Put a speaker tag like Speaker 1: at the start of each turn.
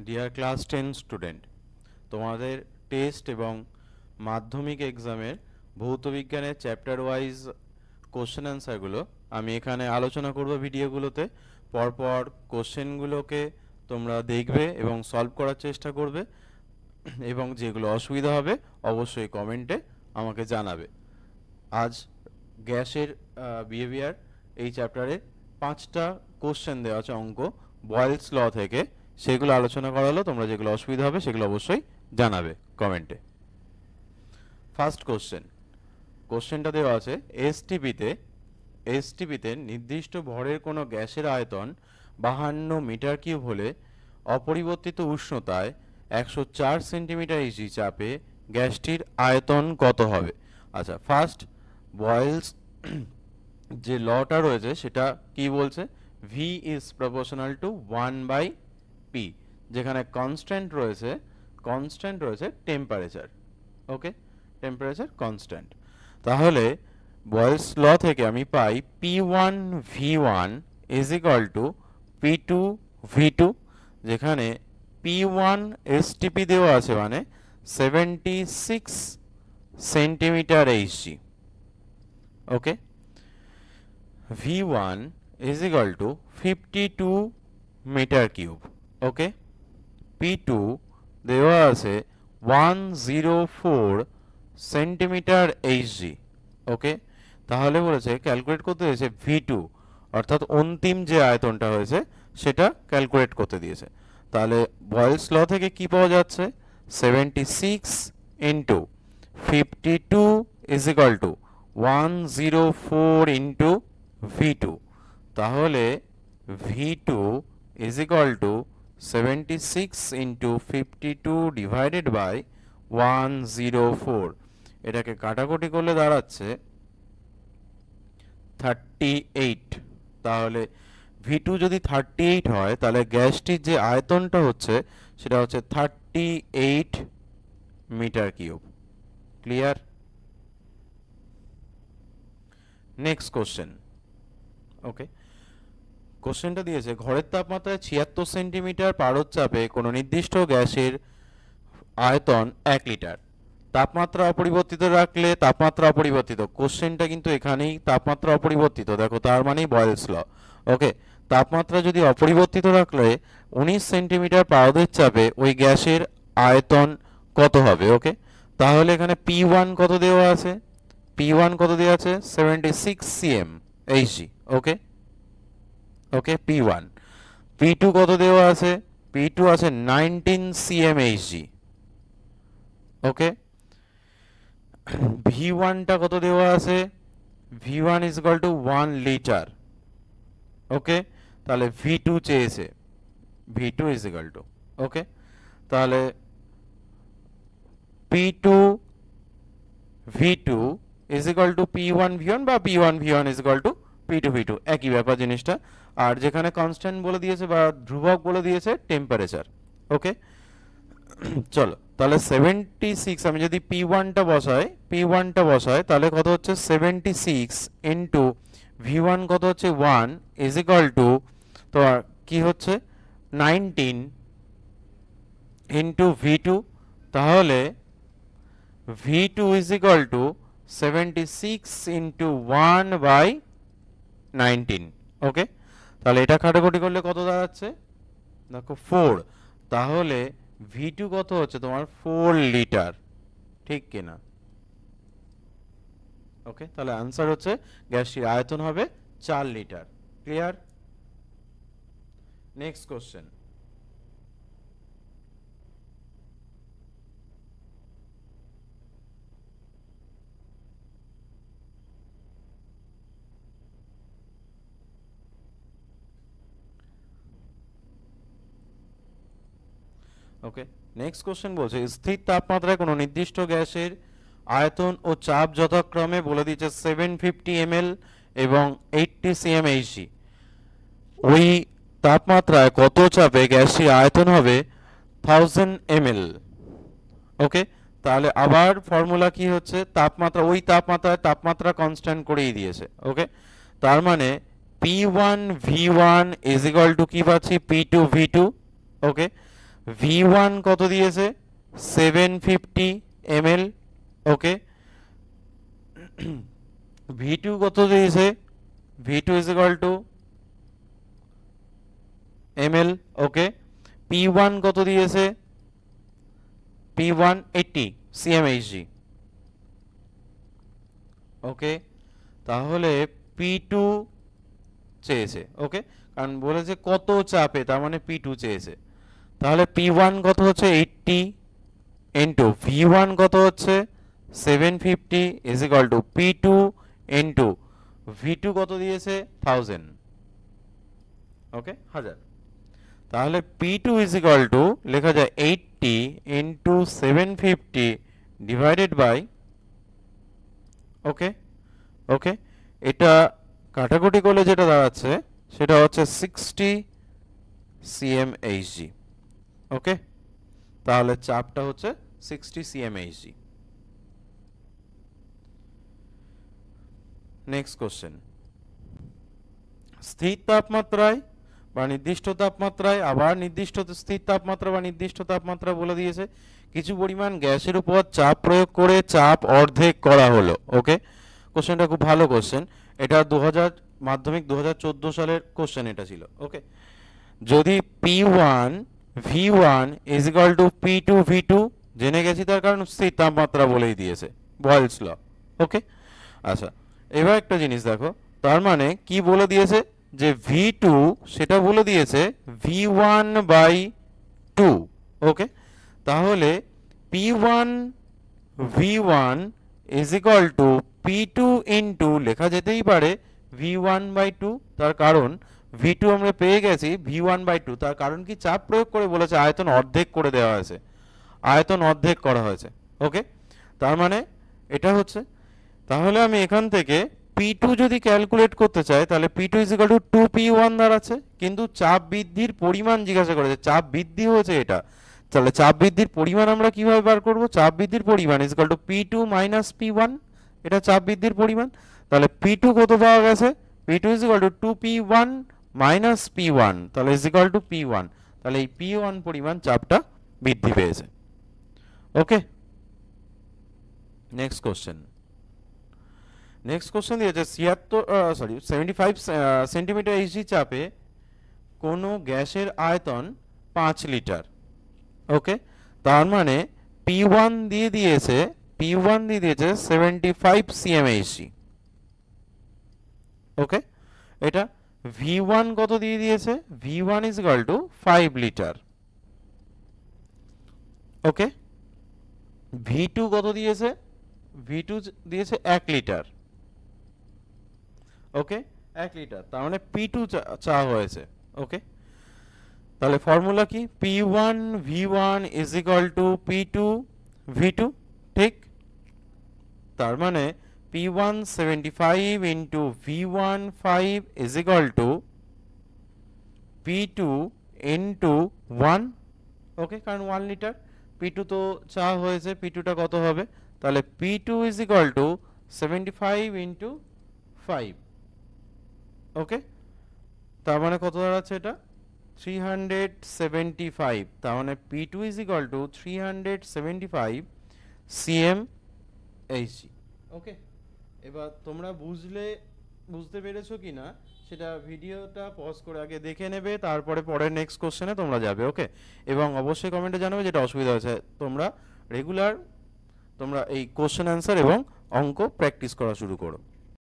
Speaker 1: Deer class 10 student, তোমাদের test এবং মাধ্যমিক এক্সামের ভৌত বিজ্ঞানের চ্যাপ্টার ওয়াইজ কোশ্চেন অ্যান্সারগুলো আমি এখানে আলোচনা করব ভিডিওগুলোতে। পরপর কোশ্চেনগুলোকে তোমরা দেখবে এবং সলভ করার চেষ্টা করবে, এবং যেগুলো অসুবিধা হবে অবশ্যই কমেন্টে আমাকে জানাবে। আজ গ্যাসের বিহেভিয়ার এই চ্যাপ্টারে 5টা কোশ্চেন দেওয়া আছে অঙ্ক বয়েলস ল থেকে, সেগুলো আলোচনা করা হলো। তোমরা যেগুলো অসুবিধা হবে সেগুলো অবশ্যই জানাবে কমেন্টে। ফার্স্ট কোশ্চেনটা দেওয়া আছে এসটিপিতে নির্দিষ্ট ভরের কোনো গ্যাসের আয়তন 52 মিটার কিউব হলে অপরিবর্তিত উষ্ণতায় 104 সেন্টিমিটার ইঞ্চি চাপে গ্যাসটির আয়তন কত হবে? আচ্ছা, ফার্স্ট বয়েলস যে লটা রয়েছে সেটা কি বলছে? V is proportional to 1/p, যেখানে কনস্ট্যান্ট রয়েছে টেম্পারেচার। ওকে, টেম্পারেচার কনস্ট্যান্ট। তাহলে বয়েলস ল থেকে আমি পাই P1 V1 is equal two P2 V2, যেখানে P1 এসটিপি দেওয়া আছে মানে 76 centimetre HG. Okay, V1 is equal to 52 metre cube. Okay, P2 দেওয়া আছে 104 সেন্টিমিটার এইচজি। ওকে, তাহলে বলেছে ক্যালকুলেট করতে দিয়েছে V2, অর্থাৎ অন্তিম যে আয়তনটা হয়েছে সেটা ক্যালকুলেট করতে দিয়েছে। তাহলে বয়েলস ল থেকে কি পাওয়া যাচ্ছে? 76 into 52 is equal two 104 into V2। তাহলে V2 is equal to 76 into 52 divided by 104। এটাকে কাটাকুটি করলে দাঁড়াচ্ছে 38। তাহলে V2 যদি 38 হয় তাহলে গ্যাসটির যে আয়তনটা হচ্ছে সেটা হচ্ছে 38 metre cube. Clear? Next question. Okay, কোশ্চেনটা দিয়েছে ঘরের তাপমাত্রায় 76 সেন্টিমিটার পারদ চাপে কোনো নির্দিষ্ট গ্যাসের আয়তন 1 লিটার। তাপমাত্রা অপরিবর্তিত রাখলে তাপমাত্রা অপরিবর্তিত, কোশ্চেনটা কিন্তু এখানেই তাপমাত্রা অপরিবর্তিত, দেখো তার মানেই বয়েলস ল। ওকে, তাপমাত্রা যদি অপরিবর্তিত রাখলে 19 সেন্টিমিটার পারদের চাপে ওই গ্যাসের আয়তন কত হবে? ওকে, তাহলে এখানে P1 কত দেওয়া আছে? P1 কত দেওয়া আছে? 76 cm এইচজি। ওকে, ওকে, P1। P2 কত দেওয়া আছে? P2 আছে 19 cm এইচজি। ওকে, V1 টা কত দেওয়া আছে? V1 is equal to 1 litre. Okay, তাহলে V2 চেয়েছে, V2 ইজ ইকুয়াল টু, ওকে, তাহলে P2 V2 is equal two P1 V1 বা P1 V1 is equal two P2 V2, একই ব্যাপার জিনিসটা। আর যেখানে কনস্ট্যান্ট বলে দিয়েছে বা ধ্রুবক বলে দিয়েছে টেম্পারেচার। ওকে, চলো তাহলে 76, আমি যদি P1 টা বসাই তাহলে কত হচ্ছে? 76 ইন্টু V1 কত হচ্ছে? 1 ইজ ইকুয়াল টু, তো কি হচ্ছে? 19 ইন্টু V2। তাহলে V2 is equal to 76 into 1 by 19। Okay, তাহলে এটা কাটাকুটি করলে কত দাঁড়াচ্ছে? দেখো 4। তাহলে V2 কত হচ্ছে তোমার? 4 লিটার, ঠিক কিনা? ওকে, তাহলে आंसर হচ্ছে গ্যাসটির আয়তন হবে 4 litre. Clear? Next question. Okay, next question বলছে স্থির তাপমাত্রায় কোনো নির্দিষ্ট গ্যাসের আয়তন ও চাপ যথাক্রমে বলে দিয়েছে 750 ml এবং 80 cm এইচজি। ওই তাপমাত্রায় কত চাপে গ্যাসটির আয়তন হবে 1000 ml। ওকে, তাহলে আবার ফর্মুলা কি হচ্ছে? তাপমাত্রা, ওই তাপমাত্রায় তাপমাত্রা কনস্ট্যান্ট করেই দিয়েছে। ওকে, তার মানে P1 V1 is equal two কি পাচ্ছি? P2 V2। ওকে, V1 কত দিয়েছে 750 ml, ওকে। V2 কত দিয়েছে, V2 is equal to ml, okay. P1 কত দিয়েছে, P1 80 cmhg, ওকে। তাহলে P2 চেয়েছে, ওকে, কারণ বলেছে কত চাপে, তার মানে P2 চেয়েছে। তাহলে P1 কত হচ্ছে 80 ইন্টু V1 কত হচ্ছে 750 is equal two P2 into V2 কত দিয়েছে 1000, ওকে, 1000। তাহলে P2 ইজ ইকুয়াল টু লেখা যায় 80 ইন্টু 750 ডিভাইডেড বাই, ওকে, ওকে, এটা কাটাকুটি করলে যেটা দাঁড়াচ্ছে সেটা হচ্ছে 60 cmhg, ওকে। তাহলে চাপটা হচ্ছে 60 cmhg। নেক্সট কোশ্চেন, স্থির তাপমাত্রায় বা নির্দিষ্ট তাপমাত্রায় আবার নির্দিষ্ট স্থির তাপমাত্রা বা নির্দিষ্ট তাপমাত্রা বলে দিয়েছে, কিছু পরিমাণ গ্যাসের উপর চাপ প্রয়োগ করে চাপ অর্ধেক করা হলো, ওকে। কোশ্চেনটা খুব ভালো কোশ্চেন, এটা মাধ্যমিক 2014 সালের কোশ্চেন এটা ছিল, ওকে। যদি P1 V1 is equal two P2 V2 জেনে গেছি, তার কারণ স্থির তাপমাত্রা বলেই দিয়েছে, বয়েলস ল, ওকে। আচ্ছা, এবার একটা জিনিস দেখো, তার মানে কি বলে দিয়েছে যে V2 সেটা বলে দিয়েছে V1 বাই 2, ওকে। তাহলে P1 V1 is equal two P2 into লেখা যেতেই পারে V1 বাই 2, তার কারণ V2 আমরা পেয়ে গেছি V1 বাই 2, তার কারণ কি চাপ প্রয়োগ করে বলেছে আয়তন অর্ধেক করে দেওয়া হয়েছে, আয়তন অর্ধেক করা হয়েছে, ওকে। তার মানে এটা হচ্ছে, তাহলে আমি এখান থেকে P2 যদি ক্যালকুলেট করতে চাই তাহলে P2 is equal two 2P1 দাঁড়াচ্ছে, কিন্তু চাপ বৃদ্ধির পরিমাণ জিজ্ঞাসা করেছে, চাপ বৃদ্ধি হয়েছে এটা, তাহলে চাপ বৃদ্ধির পরিমাণ আমরা কিভাবে বার করব, চাপ বৃদ্ধির পরিমাণ is equal two P2 minus P1, এটা চাপ বৃদ্ধির পরিমাণ। তাহলে P2 কত পাওয়া গেছে, P2 is equal two 2P1 minus P1, তাহলে ইজ ইকুয়াল টু P1, তাহলে এই P1 পরিমাণ চাপটা বৃদ্ধি পেয়েছে, ওকে। নেক্সট কোশ্চেন, নেক্সট কোশ্চেন দিয়েছে 75 সেন্টিমিটার এইচজি চাপে কোনো গ্যাসের আয়তন 5 লিটার, ওকে। তার মানে P1 দিয়ে দিয়েছে 75 cmhg, ওকে। এটা V1 কত দিয়ে দিয়েছে, V1 is equal two 5 litre, okay. V2 কত দিয়েছে, V2 দিয়েছে 1 লিটার, ওকে, 1 লিটার, তার মানে P2 চাওয়া হয়েছে, ওকে। তাহলে ফর্মুলা কি, P1 V1 is equal two P2 V2, ঠিক। তার মানে P1 75 into V1 5 is equal two P2 into 1, ওকে, কারণ 1 লিটার, P2 তো চাওয়া হয়েছে, P2টা কত হবে, তাহলে P2 is equal two 75 into 5, ওকে। তার মানে কত দাঁড়াচ্ছে এটা 375, তার মানে P2 is equal two 375 cmhg, ওকে। এবার তোমরা বুঝতে পেরেছো কি না সেটা ভিডিওটা পজ করে আগে দেখে নেবে, তারপরে পরের নেক্সট কোশ্চেনে তোমরা যাবে, ওকে। এবং অবশ্যই কমেন্টে জানাবে যেটা অসুবিধা হয়েছে, তোমরা এই কোশ্চেন অ্যান্সার এবং অঙ্ক প্র্যাকটিস করা শুরু করো।